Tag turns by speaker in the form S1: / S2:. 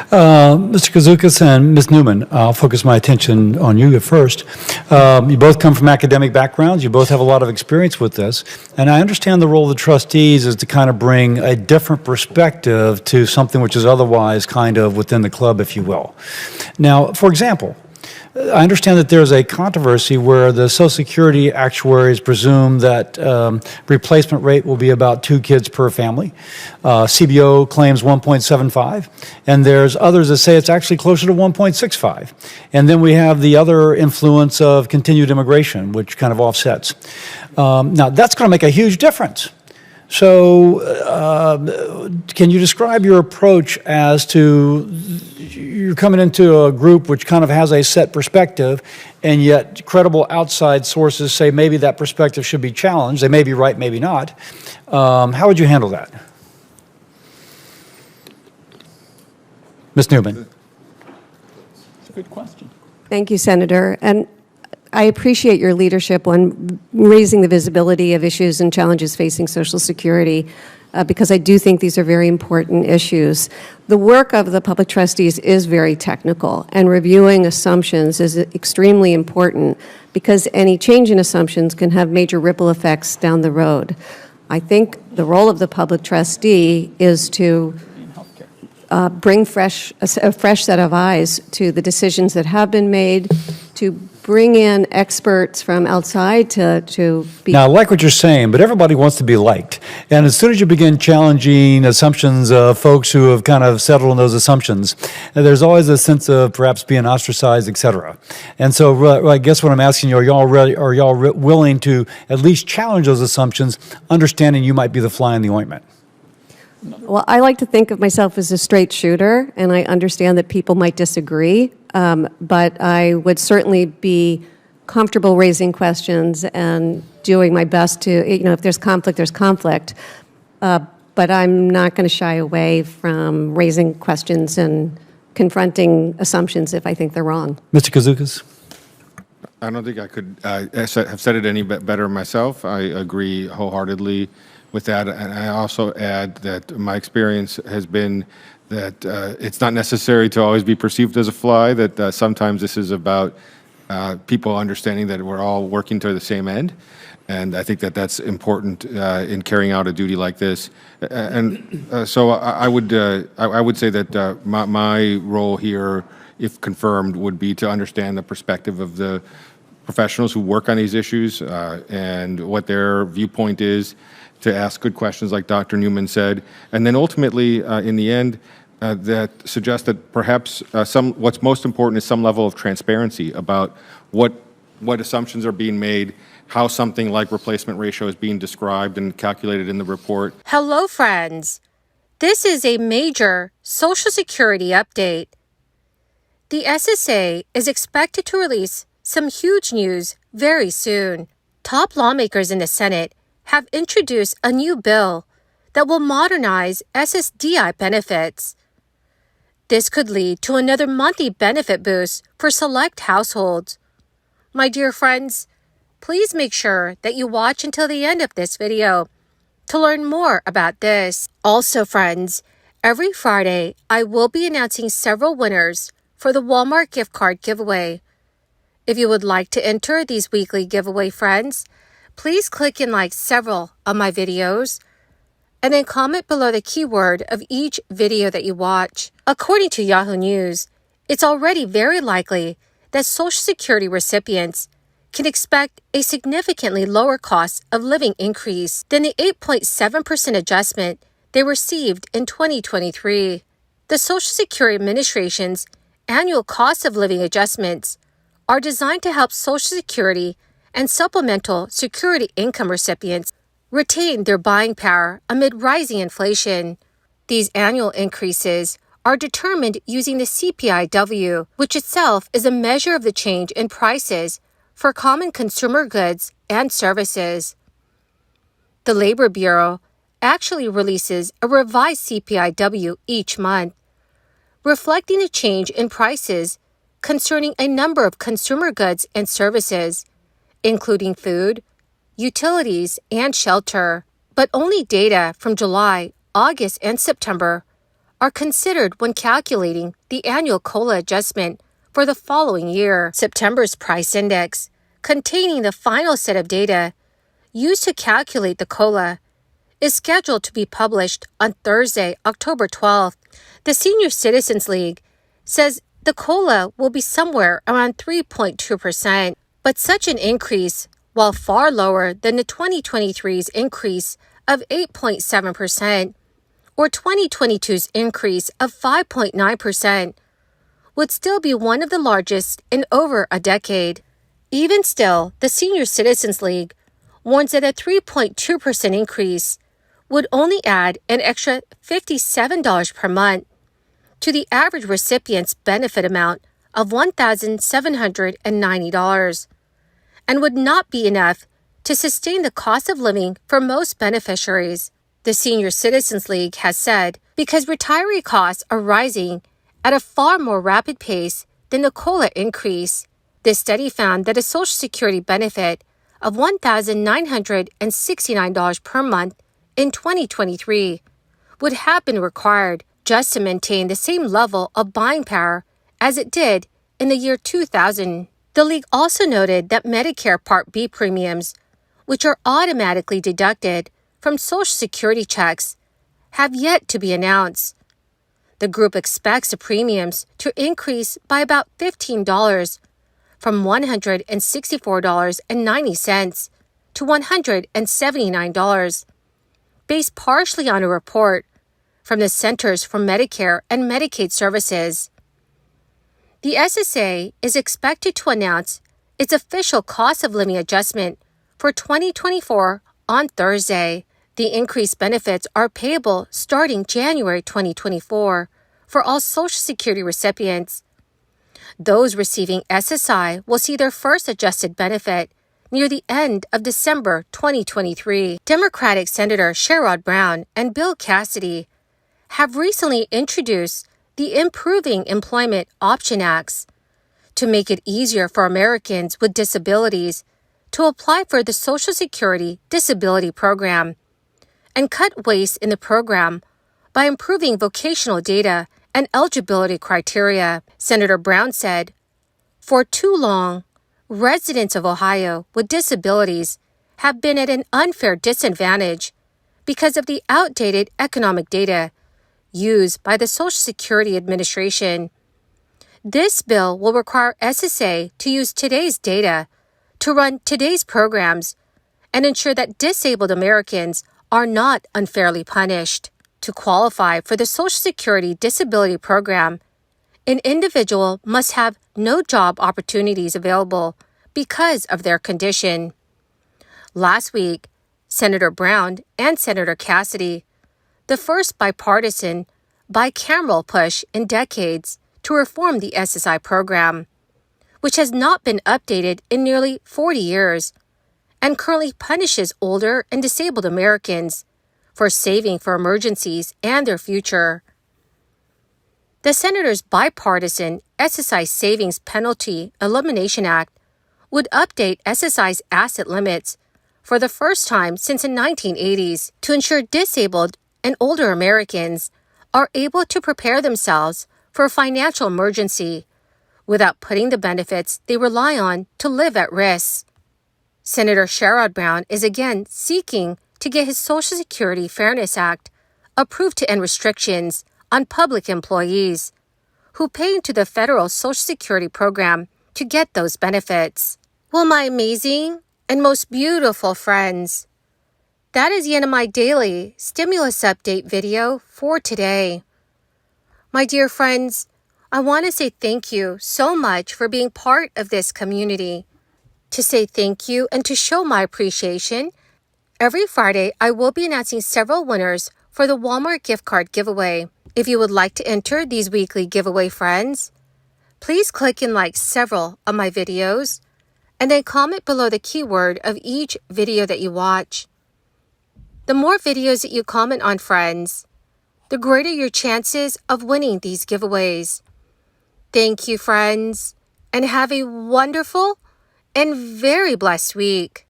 S1: Mr. Kazoukas and Ms. Newman, I'll focus my attention on you at first. You both come from academic backgrounds. You both have a lot of experience with this. And I understand the role of the trustees is to kind of bring a different perspective to something which is otherwise kind of within the club, if you will. Now, for example, I understand that there's a controversy where the Social Security actuaries presume that replacement rate will be about 2 kids per family. CBO claims 1.75, and there's others that say it's actually closer to 1.65. And then we have the other influence of continued immigration, which kind of offsets. Now, that's going to make a huge difference. So can you describe your approach as to you're coming into a group which kind of has a set perspective, and yet credible outside sources say maybe that perspective should be challenged. They may be right, maybe not. How would you handle that? Ms. Newman.
S2: That's a good question.
S3: Thank you, Senator. And I appreciate your leadership on raising the visibility of issues and challenges facing Social Security, because I do think these are very important issues. The work of the public trustees is very technical, and reviewing assumptions is extremely important because any change in assumptions can have major ripple effects down the road. I think the role of the public trustee is to bring a fresh set of eyes to the decisions that have been made, to bring in experts from outside to be...
S1: Now, I like what you're saying, but everybody wants to be liked. And as soon as you begin challenging assumptions of folks who have kind of settled on those assumptions, there's always a sense of perhaps being ostracized, et cetera. And so I guess what I'm asking you, are y'all willing to at least challenge those assumptions, understanding you might be the fly in the ointment?
S3: Well, I like to think of myself as a straight shooter, and I understand that people might disagree, but I would certainly be comfortable raising questions and doing my best to, if there's conflict, there's conflict. But I'm not going to shy away from raising questions and confronting assumptions if I think they're wrong.
S1: Mr. Kazoukas?
S4: I don't think I could have said it any better myself. I agree wholeheartedly with that, and I also add that my experience has been that it's not necessary to always be perceived as a fly, that sometimes this is about people understanding that we're all working toward the same end, and I think that that's important in carrying out a duty like this. And so I would say that my role here, if confirmed, would be to understand the perspective of the professionals who work on these issues and what their viewpoint is, to ask good questions like Dr. Newman said, and then ultimately, in the end, that suggests that perhaps what's most important is some level of transparency about what assumptions are being made, how something like replacement ratio is being described and calculated in the report.
S5: Hello, friends. This is a major Social Security update. The SSA is expected to release some huge news very soon. Top lawmakers in the Senate have introduced a new bill that will modernize SSDI benefits. This could lead to another monthly benefit boost for select households. My dear friends, please make sure that you watch until the end of this video to learn more about this. Also, friends, every Friday I will be announcing several winners for the Walmart gift card giveaway. If you would like to enter these weekly giveaway, friends, please click and like several of my videos, and then comment below the keyword of each video that you watch. According to Yahoo News, it's already very likely that Social Security recipients can expect a significantly lower cost of living increase than the 8.7% adjustment they received in 2023. The Social Security Administration's annual cost of living adjustments are designed to help Social Security and supplemental security income recipients retain their buying power amid rising inflation. These annual increases are determined using the CPIW, which itself is a measure of the change in prices for common consumer goods and services. The Labor Bureau actually releases a revised CPIW each month, reflecting the change in prices concerning a number of consumer goods and services, including food, utilities, and shelter. But only data from July, August, and September are considered when calculating the annual COLA adjustment for the following year. September's price index, containing the final set of data used to calculate the COLA, is scheduled to be published on Thursday, October 12th. The Senior Citizens League says the COLA will be somewhere around 3.2%, but such an increase, while far lower than the 2023's increase of 8.7% or 2022's increase of 5.9%, would still be one of the largest in over a decade. Even still, the Senior Citizens League warns that a 3.2% increase would only add an extra $57 per month to the average recipient's benefit amount of $1,790 and would not be enough to sustain the cost of living for most beneficiaries. The Senior Citizens League has said because retiree costs are rising at a far more rapid pace than the COLA increase. This study found that a Social Security benefit of $1,969 per month in 2023 would have been required just to maintain the same level of buying power as it did in the year 2000. The league also noted that Medicare Part B premiums, which are automatically deducted from Social Security checks, have yet to be announced. The group expects the premiums to increase by about $15 from $164.90 to $179, based partially on a report from the Centers for Medicare and Medicaid Services. The SSA is expected to announce its official cost of living adjustment for 2024 on Thursday. The increased benefits are payable starting January 2024 for all Social Security recipients. Those receiving SSI will see their first adjusted benefit near the end of December 2023. Democratic Senator Sherrod Brown and Bill Cassidy have recently introduced the Improving Employment Option Acts to make it easier for Americans with disabilities to apply for the Social Security Disability Program and cut waste in the program by improving vocational data and eligibility criteria. Senator Brown said, "For too long, residents of Ohio with disabilities have been at an unfair disadvantage because of the outdated economic data used by the Social Security Administration. This bill will require SSA to use today's data to run today's programs and ensure that disabled Americans are not unfairly punished. To qualify for the Social Security Disability Program, an individual must have no job opportunities available because of their condition." Last week, Senator Brown and Senator Cassidy, the first bipartisan, bicameral push in decades to reform the SSI program, which has not been updated in nearly 40 years and currently punishes older and disabled Americans for saving for emergencies and their future. The Senators' bipartisan SSI Savings Penalty Elimination Act would update SSI's asset limits for the first time since the 1980s to ensure disabled and older Americans are able to prepare themselves for a financial emergency without putting the benefits they rely on to live at risk. Senator Sherrod Brown is again seeking to get his Social Security Fairness Act approved to end restrictions on public employees who pay into the federal Social Security program to get those benefits. Well, my amazing and most beautiful friends, that is the end of my daily stimulus update video for today. My dear friends, I want to say thank you so much for being part of this community. To say thank you and to show my appreciation, every Friday I will be announcing several winners for the Walmart gift card giveaway. If you would like to enter these weekly giveaway friends, please click and like several of my videos and then comment below the keyword of each video that you watch. The more videos that you comment on, friends, the greater your chances of winning these giveaways. Thank you, friends, and have a wonderful and very blessed week.